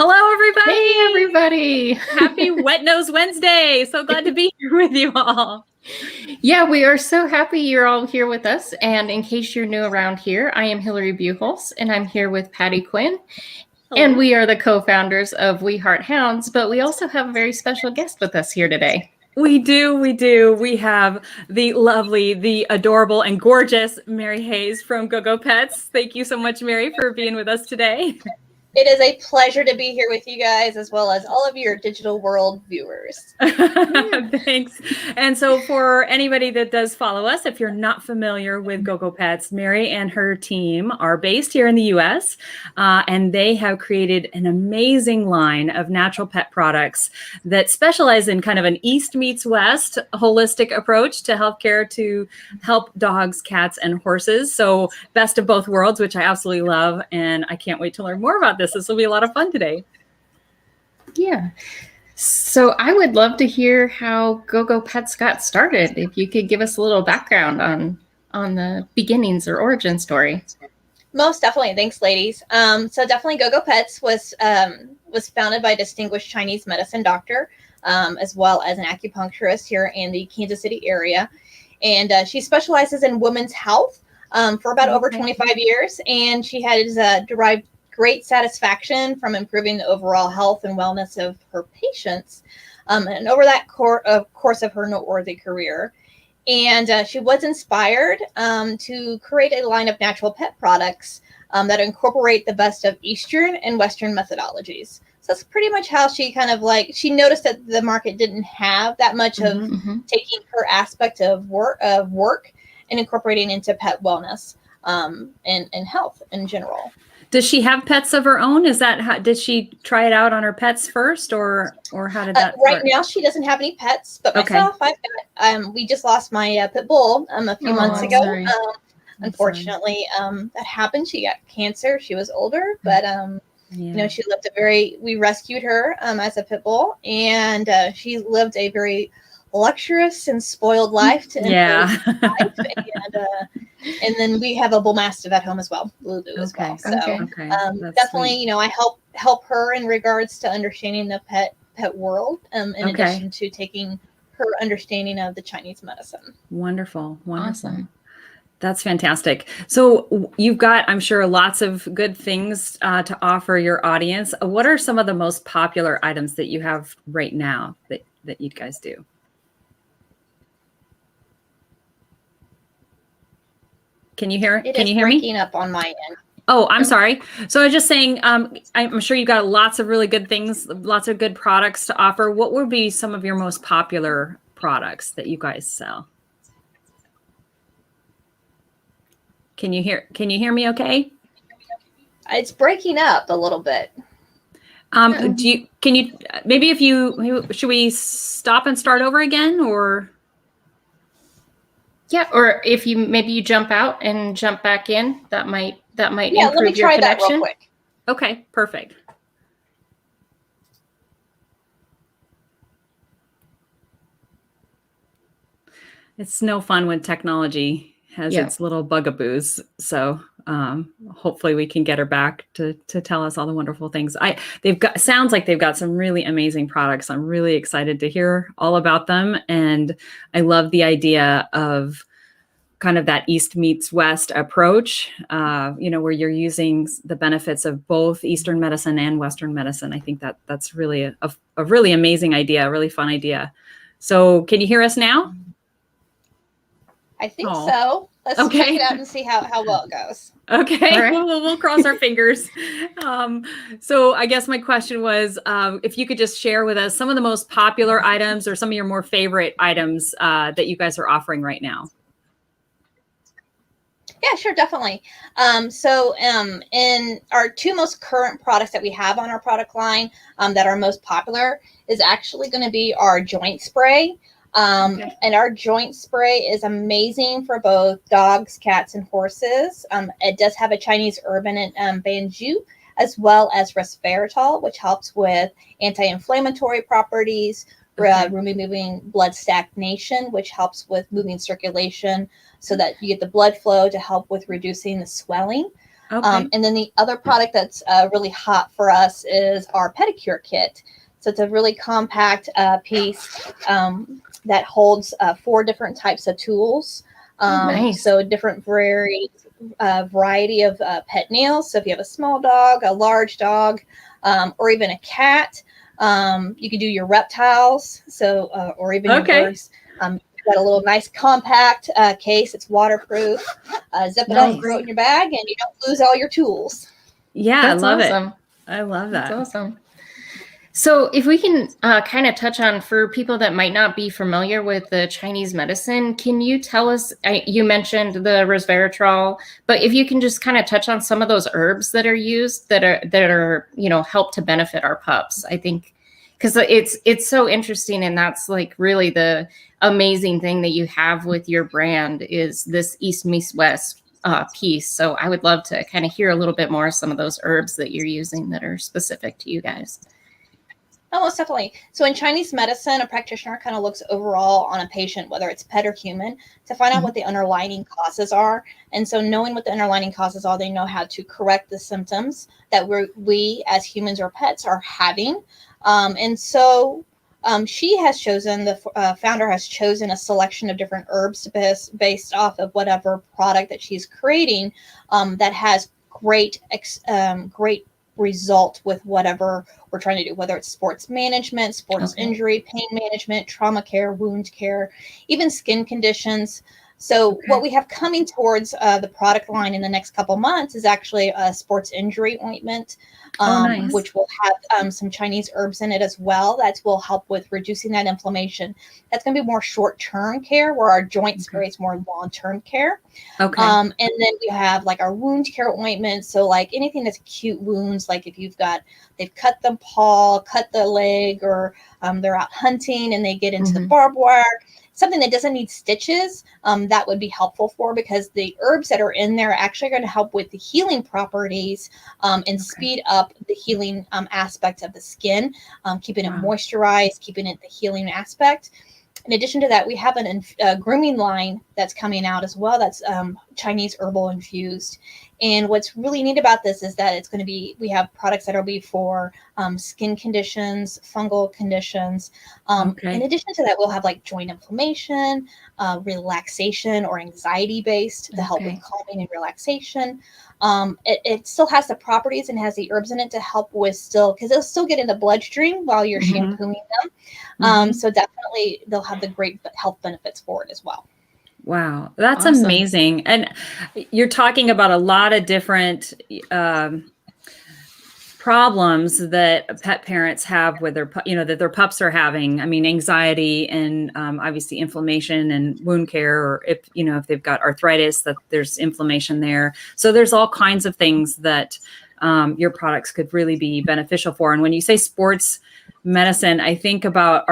Hello, everybody. Hey, everybody. Happy Wet Nose Wednesday. So glad to be here with you all. Yeah, we are so happy you're all here with us. And in case you're new around here, I am Hillary Buchholz, and I'm here with Patty Quinn. Hello. And we are the co-founders of We Heart Hounds, but we also have a very special guest with us here today. We do. We have the lovely, the adorable, and gorgeous Mary Hayes from Gou Gou Pets. Thank you so much, Mary, for being with us today. It is a pleasure to be here with you guys, as well as all of your digital world viewers. Thanks. And so for anybody that does follow us, if you're not familiar with Gou Gou Pets, Mary and her team are based here in the US, and they have created an amazing line of natural pet products that specialize in kind of an East meets West holistic approach to healthcare to help dogs, cats, and horses. So best of both worlds, which I absolutely love. And I can't wait to learn more about this. This will be a lot of fun today. Yeah. So I would love to hear how Gou Gou Pets got started. If you could give us a little background on the beginnings or origin story. Most definitely. Thanks, ladies. So definitely Gou Gou Pets was founded by a distinguished Chinese medicine doctor, as well as an acupuncturist here in the Kansas City area. And she specializes in women's health for about over 25 years. And she has derived great satisfaction from improving the overall health and wellness of her patients, and over that course of her noteworthy career. And she was inspired to create a line of natural pet products that incorporate the best of Eastern and Western methodologies. So that's pretty much how she she noticed that the market didn't have that much of taking her aspect of work and incorporating into pet wellness and health in general. Does she have pets of her own? Is that how, did she try it out on her pets first, or how did that right now she doesn't have any pets, but myself, I've got we just lost my pit bull a few months ago. Unfortunately, that happened. She got cancer. She was older, but you know, she lived we rescued her as a pit bull, and she lived a very luxurious and spoiled life to life. And then we have a bull mastiff at home as well, Gou Gou as well. So definitely, sweet. You know, I help her in regards to understanding the pet world, in addition to taking her understanding of the Chinese medicine. Wonderful. Awesome. That's fantastic. So you've got, I'm sure, lots of good things to offer your audience. What are some of the most popular items that you have right now that you guys do? Can you hear? Can you hear me? Breaking up on my end. Oh, I'm sorry. So I was just saying, I'm sure you've got lots of really good things, lots of good products to offer. What would be some of your most popular products that you guys sell? Can you hear me okay? It's breaking up a little bit. Should we stop and start over again, or? Yeah, or if you jump out and jump back in, that might improve your connection. Let me try that real quick. Okay, perfect. It's no fun when technology has its little bugaboos. So hopefully we can get her back to tell us all the wonderful things. Sounds like they've got some really amazing products. I'm really excited to hear all about them. And I love the idea of kind of that East meets West approach, where you're using the benefits of both Eastern medicine and Western medicine. I think that's really a really amazing idea, a really fun idea. So can you hear us now? I think so. Let's check it out and see how well it goes. Okay, right. We'll cross our fingers. So I guess my question was, if you could just share with us some of the most popular items or some of your more favorite items that you guys are offering right now. Yeah, sure, definitely. In our two most current products that we have on our product line that are most popular is actually going to be our joint spray. And our joint spray is amazing for both dogs, cats, and horses. It does have a Chinese herb in it, banju, as well as resveratrol, which helps with anti-inflammatory properties, removing blood stagnation, which helps with moving circulation so that you get the blood flow to help with reducing the swelling. Okay. And then the other product that's really hot for us is our Pedicure Kit. So it's a really compact piece that holds 4 different types of tools. Nice. So different variety of pet nails. So if you have a small dog, a large dog, or even a cat, you can do your reptiles. So or even your birds. Got a little nice compact case. It's waterproof. Zip it up, throw it in your bag, and you don't lose all your tools. Yeah, That's I love awesome. it. I love that. That's awesome. So if we can kind of touch on, for people that might not be familiar with the Chinese medicine, can you tell us, you mentioned the resveratrol, but if you can just kind of touch on some of those herbs that are used that are, you know, help to benefit our pups. I think, because it's so interesting, and that's like really the amazing thing that you have with your brand is this East meets West piece. So I would love to kind of hear a little bit more of some of those herbs that you're using that are specific to you guys. Oh, most definitely. So in Chinese medicine, a practitioner kind of looks overall on a patient, whether it's pet or human, to find out what the underlying causes are. And so knowing what the underlying causes are, they know how to correct the symptoms that we as humans or pets are having. And so she has chosen, the founder has chosen a selection of different herbs based off of whatever product that she's creating that has great result with whatever we're trying to do, whether it's sports management, sports injury, pain management, trauma care, wound care, even skin conditions. So what we have coming towards the product line in the next couple months is actually a sports injury ointment, nice. which will have some Chinese herbs in it as well. That will help with reducing that inflammation. That's going to be more short-term care, where our joint spray is more long-term care. And then we have like our wound care ointment. So like anything that's acute wounds, like if they've cut the paw, cut the leg, or they're out hunting and they get into the barbed wire, something that doesn't need stitches, that would be helpful for, because the herbs that are in there are actually going to help with the healing properties and speed up the healing aspect of the skin, keeping it moisturized, keeping it the healing aspect. In addition to that, we have a grooming line that's coming out as well. That's Chinese herbal infused. And what's really neat about this is that it's going to be, we have products that will be for skin conditions, fungal conditions. In addition to that, we'll have like joint inflammation, relaxation or anxiety based to help with calming and relaxation. It still has the properties and has the herbs in it to help with because it'll still get in the bloodstream while you're shampooing them. So definitely they'll have the great health benefits for it as well. Wow, that's amazing. And you're talking about a lot of different problems that pet parents have with their, that their pups are having. I mean, anxiety and obviously inflammation and wound care, or if they've got arthritis, that there's inflammation there. So there's all kinds of things that your products could really be beneficial for. And when you say sports medicine, I think about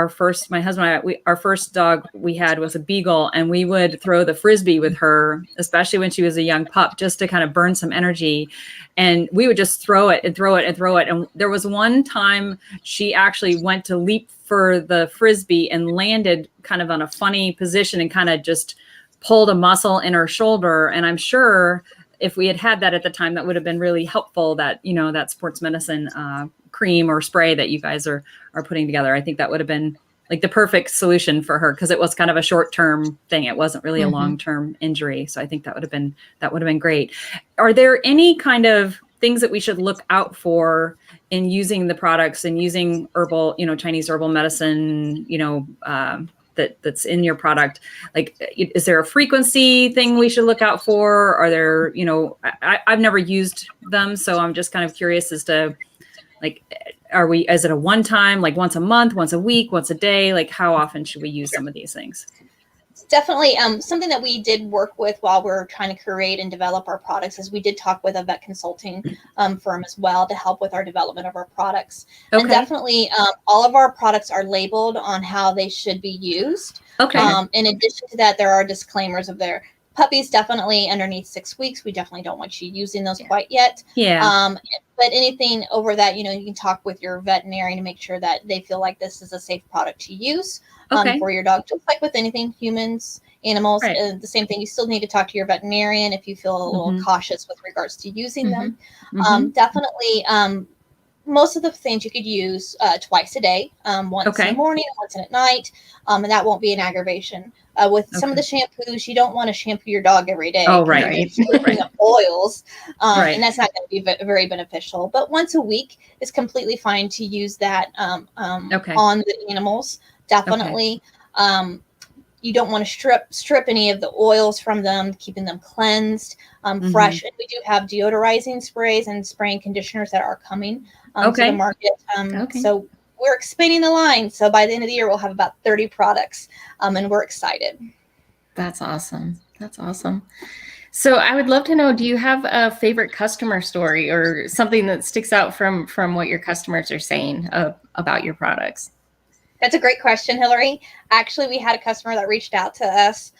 my husband and I, our first dog we had was a beagle, and we would throw the Frisbee with her, especially when she was a young pup, just to kind of burn some energy. And we would just throw it and throw it and throw it. And there was one time she actually went to leap for the Frisbee and landed kind of on a funny position and kind of just pulled a muscle in her shoulder. And I'm sure if we had had that at the time, that would have been really helpful, that, that sports medicine cream or spray that you guys are putting together. I think that would have been like the perfect solution for her, because it was kind of a short-term thing. It wasn't really a long-term injury. So I think that would have been great. Are there any kind of things that we should look out for in using the products and using herbal, Chinese herbal medicine, that's in your product? Like, is there a frequency thing we should look out for? Are there, I've never used them, so I'm just kind of curious as to, like, is it a one time, like once a month, once a week, once a day? Like, how often should we use some of these things? Definitely something that we did work with while we're trying to create and develop our products is we did talk with a vet consulting firm as well to help with our development of our products. And definitely all of our products are labeled on how they should be used. In addition to that, there are disclaimers of their puppies definitely underneath 6 weeks. We definitely don't want you using those quite yet. But anything over that, you can talk with your veterinarian to make sure that they feel like this is a safe product to use for your dog. Just like with anything, humans animals. Right. And the same thing, you still need to talk to your veterinarian if you feel a little cautious with regards to using them. Definitely, most of the things you could use twice a day, once in the morning, once at night, and that won't be an aggravation. With some of the shampoos, you don't want to shampoo your dog every day. Oh, right. You're putting up oils, and that's not going to be very beneficial. But once a week is completely fine to use that on the animals. Definitely. You don't want to strip any of the oils from them, keeping them cleansed, fresh. And we do have deodorizing sprays and spraying conditioners that are coming to the market. So we're expanding the line. So by the end of the year, we'll have about 30 products, and we're excited. That's awesome. That's awesome. So I would love to know, do you have a favorite customer story or something that sticks out from what your customers are saying about your products? That's a great question, Hillary. Actually, we had a customer that reached out to us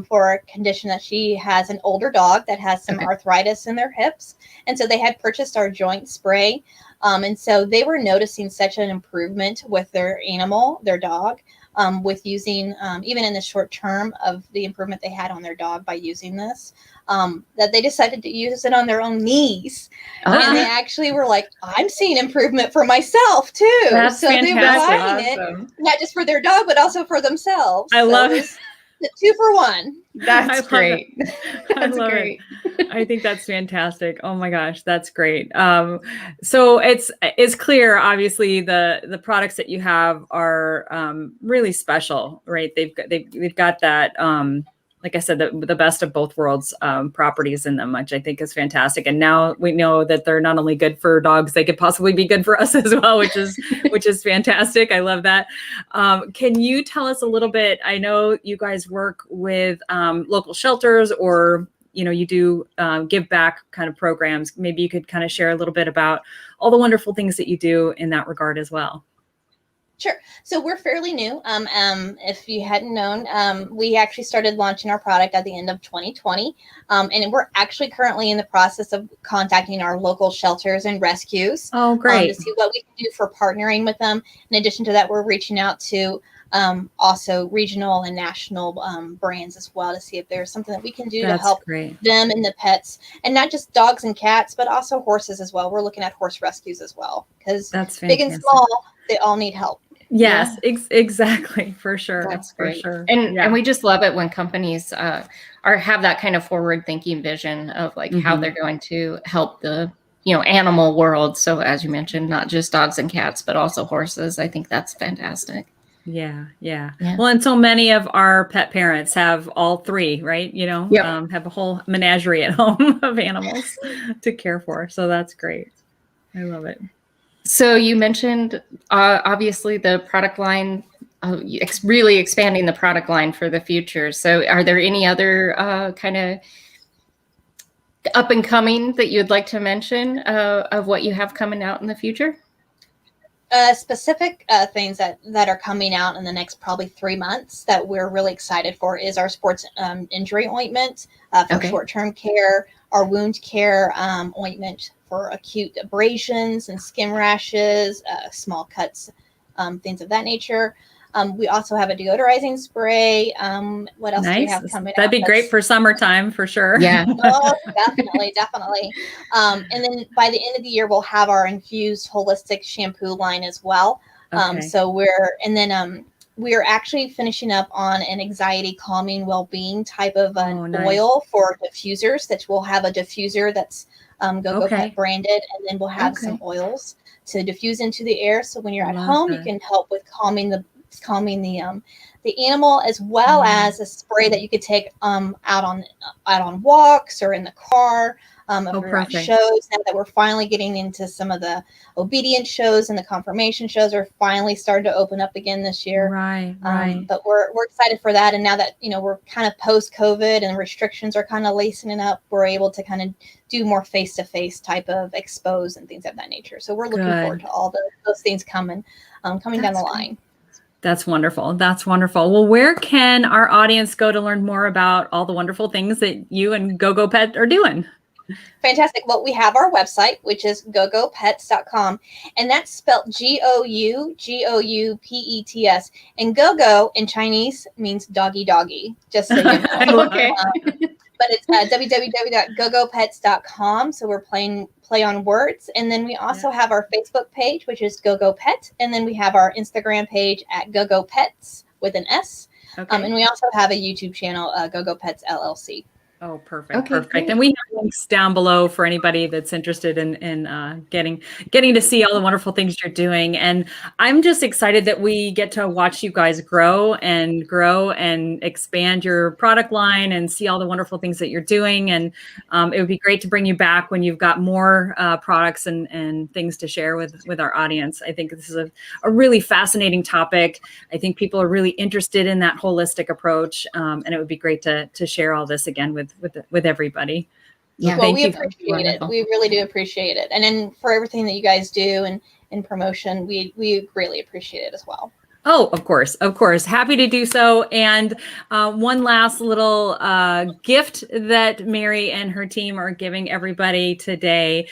for a condition that she has an older dog that has some arthritis in their hips. And so they had purchased our joint spray. And so they were noticing such an improvement with their animal, their dog, with using, even in the short term of the improvement they had on their dog by using this, that they decided to use it on their own knees. And they actually were like, I'm seeing improvement for myself too. That's so fantastic. They were buying it, not just for their dog, but also for themselves. I love it. The 2 for 1. That's great. That's great. I think that's fantastic. Oh my gosh, that's great. So it's clear, obviously, the products that you have are really special, right? They've got that, like I said, the best of both worlds properties in them, which I think is fantastic. And now we know that they're not only good for dogs, they could possibly be good for us as well, which is fantastic. I love that. Can you tell us a little bit? I know you guys work with local shelters, or you do give back kind of programs. Maybe you could kind of share a little bit about all the wonderful things that you do in that regard as well. Sure. So we're fairly new. If you hadn't known, we actually started launching our product at the end of 2020. And we're actually currently in the process of contacting our local shelters and rescues. Oh, great. To see what we can do for partnering with them. In addition to that, we're reaching out to also regional and national brands as well to see if there's something that we can do to help them and the pets, and not just dogs and cats, but also horses as well. We're looking at horse rescues as well, because big and small, they all need help. Yes, exactly. For sure. That's great. For sure. And we just love it when companies have that kind of forward thinking vision of like how they're going to help the, animal world. So as you mentioned, not just dogs and cats, but also horses. I think that's fantastic. Yeah. Well, and so many of our pet parents have all 3, right? Have a whole menagerie at home of animals to care for. So that's great. I love it. So you mentioned, obviously, the product line, really expanding the product line for the future. So are there any other kind of up and coming that you'd like to mention of what you have coming out in the future? Specific things that are coming out in the next probably 3 months that we're really excited for is our sports injury ointment for short-term care, our wound care ointment for acute abrasions and skin rashes, small cuts, things of that nature. We also have a deodorizing spray. What else do we have coming out? That'd be great for summertime for sure. Yeah. Oh, definitely. And then by the end of the year, we'll have our infused holistic shampoo line as well. We're actually finishing up on an anxiety calming well-being type of an oil for diffusers, that we'll have a diffuser that's Gou Gou Pet branded, and then we'll have some oils to diffuse into the air. So when you're at home, you can help with calming the animal, as well as a spray that you could take out on walks or in the car. If we're at shows, now that we're finally getting into some of the obedience shows and the confirmation shows are finally starting to open up again this year. Right. But we're excited for that. And now that, we're kind of post-COVID and restrictions are kind of loosening up, we're able to kind of do more face-to-face type of expos and things of that nature. So we're looking forward to all those things coming down the line. That's wonderful. Well, where can our audience go to learn more about all the wonderful things that you and Gou Gou Pet are doing? Fantastic. Well, we have our website, which is gogoupets.com, and that's spelled Gougoupets. And go-go in Chinese means doggy doggy, just so you know. Okay. But it's www.gogoupets.com. So we're playing play on words. And then we also have our Facebook page, which is Gou Gou Pet. And then we have our Instagram page at Gou Gou Pets with an S. Okay. And we also have a YouTube channel, Gou Gou Pets LLC. Oh, perfect. Okay, perfect. Great. And we have links down below for anybody that's interested in getting to see all the wonderful things you're doing. And I'm just excited that we get to watch you guys grow and expand your product line and see all the wonderful things that you're doing. And it would be great to bring you back when you've got more products and things to share with our audience. I think this is a really fascinating topic. I think people are really interested in that holistic approach. And it would be great to share all this again with everybody. Yeah, well, we appreciate it. We really do appreciate it. And then for everything that you guys do and in promotion, we really appreciate it as well. Oh, of course. Happy to do so. And one last little gift that Mary and her team are giving everybody today.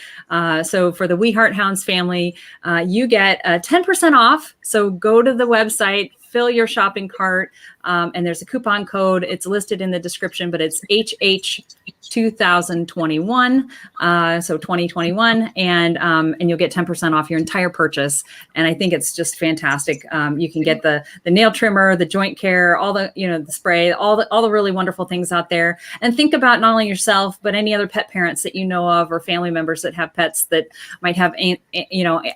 So for the We Heart Hounds family, you get 10% off. So go to the website, fill your shopping cart, and there's a coupon code. It's listed in the description, but it's HH2021, so 2021, and you'll get 10% off your entire purchase. And I think it's just fantastic. You can get the nail trimmer, the joint care, all the the spray, all the really wonderful things out there. And think about not only yourself, but any other pet parents that you know of or family members that have pets that might have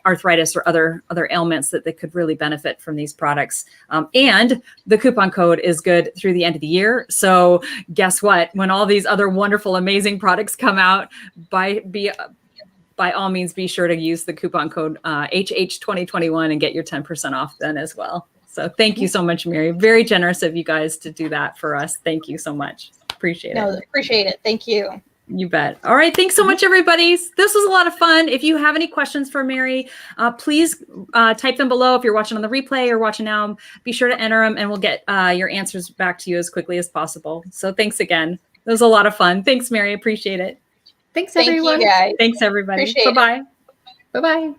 arthritis or other ailments that they could really benefit from these products. And the coupon code is good through the end of the year. So guess what? When all these other wonderful, amazing products come out, by all means, be sure to use the coupon code HH2021 and get your 10% off then as well. So thank you so much, Mary. Very generous of you guys to do that for us. Thank you so much. Appreciate it. No, appreciate it. Thank you. You bet. All right. Thanks so much, everybody. This was a lot of fun. If you have any questions for Mary, please type them below. If you're watching on the replay or watching now, be sure to enter them and we'll get your answers back to you as quickly as possible. So thanks again. It was a lot of fun. Thanks, Mary. Appreciate it. Thanks, everyone. Thank you, guys. Thanks, everybody. Bye-bye. Bye-bye.